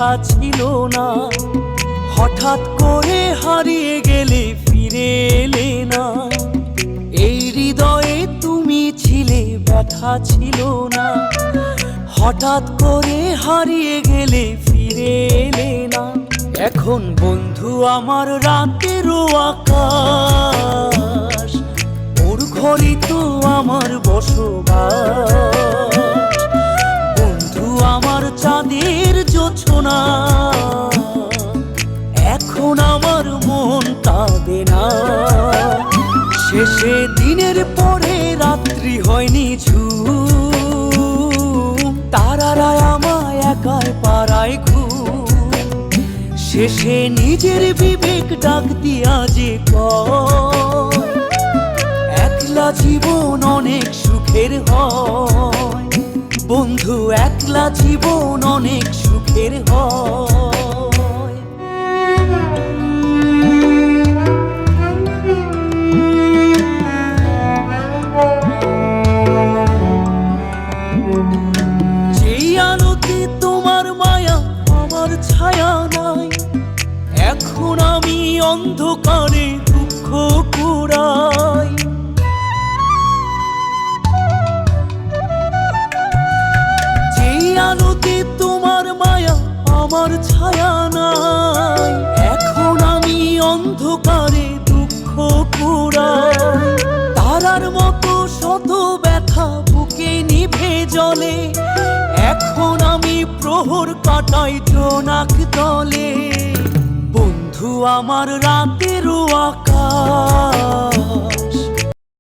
কথা ছিল না। হঠাৎ করে হারিয়ে গেলে ফিরে এলে না। এই হৃদয়ে তুমি ছিলে, ব্যথা ছিল না। হঠাৎ করে হারিয়ে গেলে ফিরে এলে না। এখন বন্ধু আমার রাতেরও আকাশ, ওর ঘরে তো আমার বসবাস। বন্ধু আমার চাঁদের জোছনা, এখন আমার মন কাঁদে না। শেষে দিনের পরে রাত্রি হয়নি ঝুম, তারারা আমায় একাই পাড়ায় ঘুম। শেষে নিজের বিবেক ডাক দিয়া যে কয়, একলা জীবন অনেক সুখের হয়। বন্ধু একলা জীবন অনেক সুখের হয়। যেই আলোতে তোমার মায়া আমার ছায়া নাই, এখন আমি অন্ধকারে দুঃখ কুড়াই। যেই আলোতে তোমার মায়া আমার ছায়া নাই, এখন আমি অন্ধকারে দুঃখ কুড়াই। তারার মতো শত ব্যথা বুকে নিভে জ্বলে, এখন আমি প্রহর কাটাই জোনাক তলে। বন্ধু আমার রাতেরও আকাশ,